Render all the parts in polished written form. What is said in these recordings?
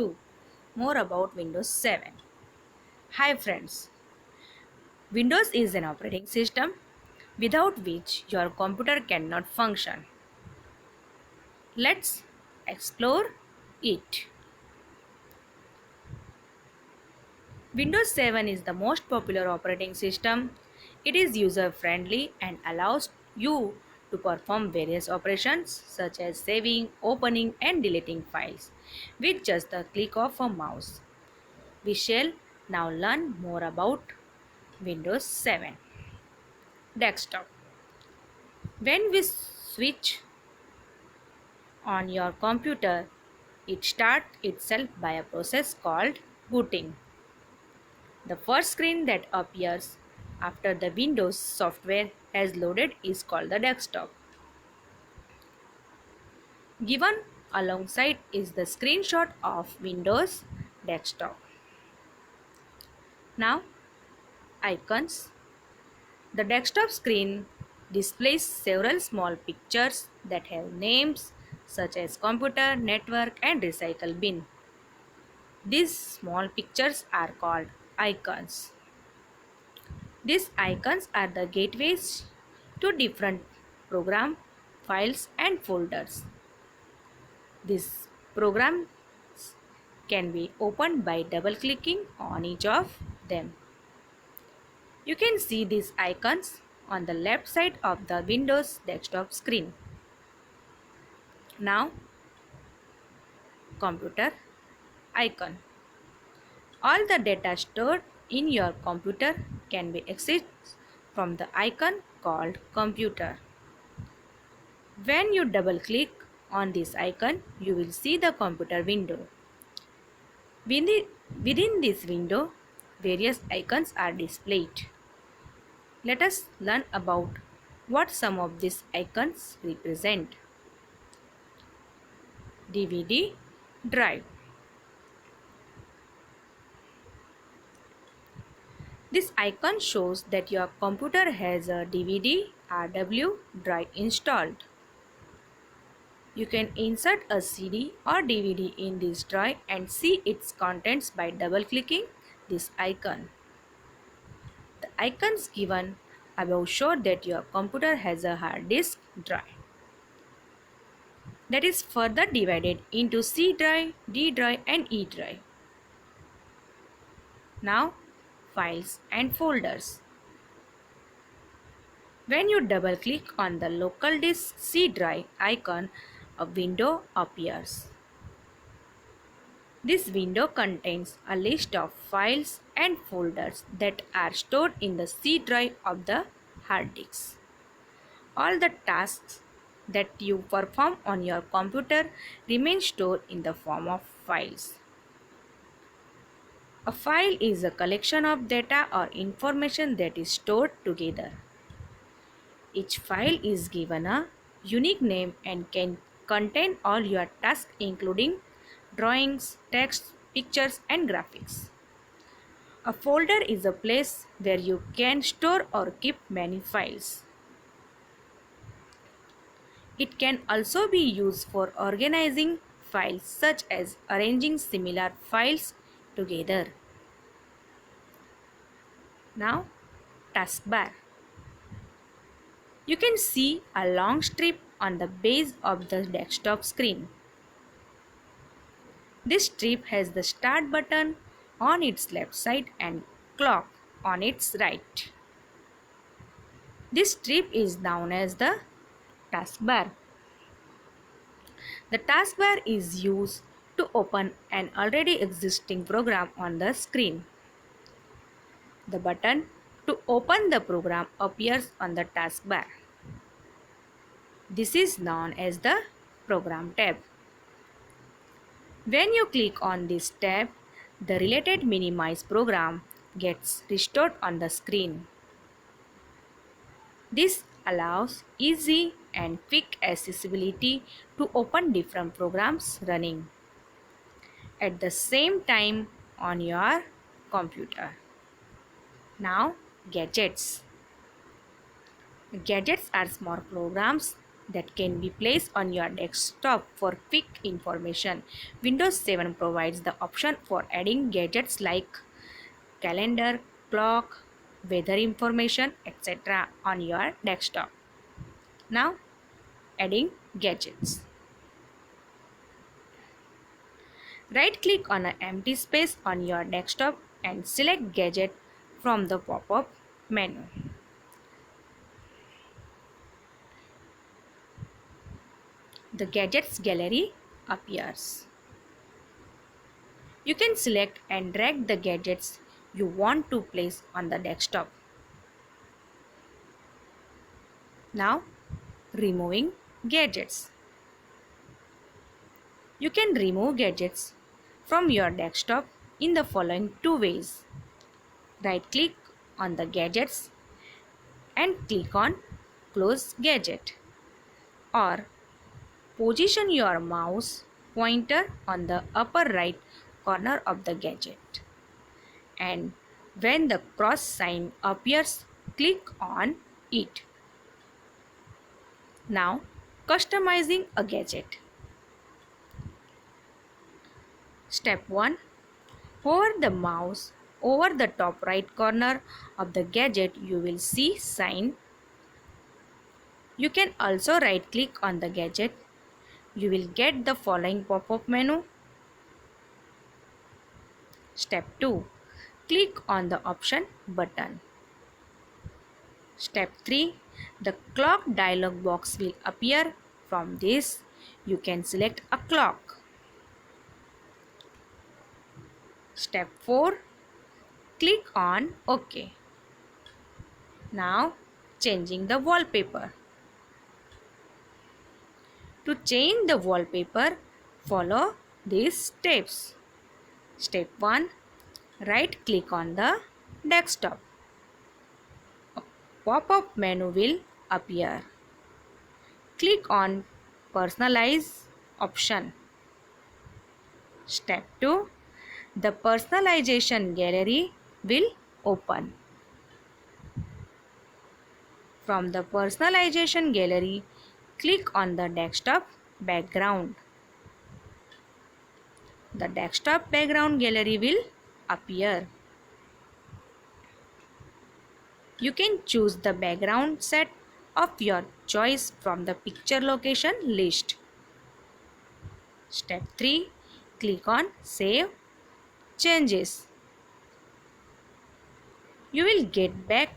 2. More about Windows 7. Hi friends, Windows is an operating system without which your computer cannot function. Let's explore it. Windows 7 is the most popular operating system. It is user friendly and allows you to perform various operations such as saving, opening, and deleting files with just the click of a mouse. We shall now learn more about Windows 7 desktop. When we switch on your computer, it starts itself by a process called booting. The first screen that appears after the Windows software has loaded is called the desktop. Given alongside is the screenshot of Windows desktop. Now, icons. The desktop screen displays several small pictures that have names such as computer, network, and recycle bin. These small pictures are called icons. These icons are the gateways to different program files and folders. These programs can be opened by double clicking on each of them. You can see these icons on the left side of the Windows desktop screen. Now, computer icon. All the data stored in your computer can be accessed from the icon called computer. When you double click on this icon, you will see the computer window. Within this window, various icons are displayed. Let us learn about what some of these icons represent. DVD drive. This icon shows that your computer has a DVD RW drive installed. You can insert a CD or DVD in this drive and see its contents by double clicking this icon. The icons given above show that your computer has a hard disk drive that is further divided into C drive, D drive, and E drive. Now, files and folders. When you double click on the local disk C drive icon, a window appears. This window contains a list of files and folders that are stored in the C drive of the hard disk. All the tasks that you perform on your computer remain stored in the form of files. A file is a collection of data or information that is stored together. Each file is given a unique name and can contain all your tasks including drawings, text, pictures, and graphics. A folder is a place where you can store or keep many files. It can also be used for organizing files such as arranging similar files together. Now, taskbar. You can see a long strip on the base of the desktop screen. This strip has the start button on its left side and clock on its right. This strip is known as the taskbar. The taskbar is used to open an already existing program on the screen. The button to open the program appears on the taskbar. This is known as the Program tab. When you click on this tab, the related minimize program gets restored on the screen. This allows easy and quick accessibility to open different programs running at the same time on your computer. Now, gadgets. Gadgets are small programs that can be placed on your desktop for quick information. Windows 7 provides the option for adding gadgets like calendar, clock, weather information, etc. on your desktop. Now, adding gadgets. Right click on an empty space on your desktop and select gadget from the pop-up menu. The gadgets gallery appears. You can select and drag the gadgets you want to place on the desktop. Now, removing gadgets. You can remove gadgets from your desktop in the following two ways. Right click on the gadgets and click on Close Gadget, or position your mouse pointer on the upper right corner of the gadget, and when the cross sign appears, click on it. Now, customizing a gadget. Step 1. Hover the mouse over the top right corner of the gadget. You will see sign. You can also right click on the gadget. You will get the following pop-up menu. Step 2. Click on the option button. Step 3. The clock dialog box will appear. From this, you can select a clock. Step 4. Click on OK. Now, changing the wallpaper. To change the wallpaper, follow these steps. Step 1. Right click on the desktop. A pop-up menu will appear. Click on Personalize option. Step 2. The personalization gallery will open. From the personalization gallery, click on the desktop background. The desktop background gallery will appear. You can choose the background set of your choice from the picture location list. Step 3. Click on Save Changes. You will get back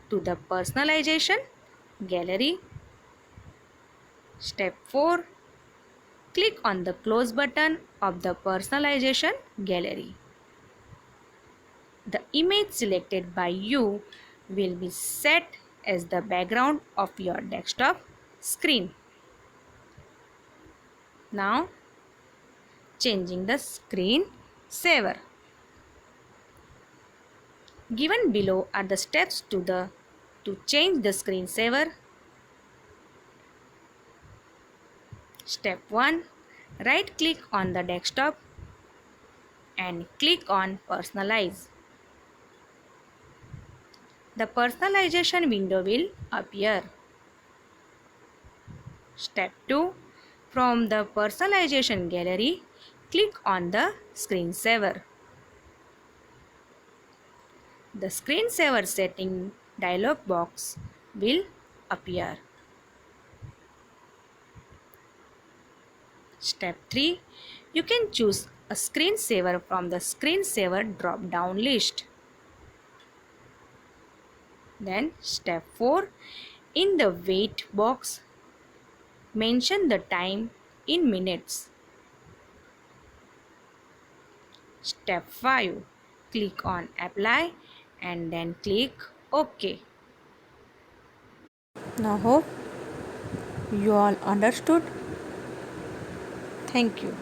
to the personalization gallery. Step 4. Click on the Close button of the personalization gallery. The image selected by you will be set as the background of your desktop screen. Now, changing the screen saver. Given below are the steps to change the screensaver. Step 1. Right click on the desktop and click on Personalize. The personalization window will appear. Step 2. From the personalization gallery, click on the screensaver. The screensaver setting dialog box will appear. Step 3. You can choose a screensaver from the screensaver drop-down list. Then step 4. In the wait box, mention the time in minutes. Step 5. Click on Apply and then click OK. Now hope you all understood. Thank you.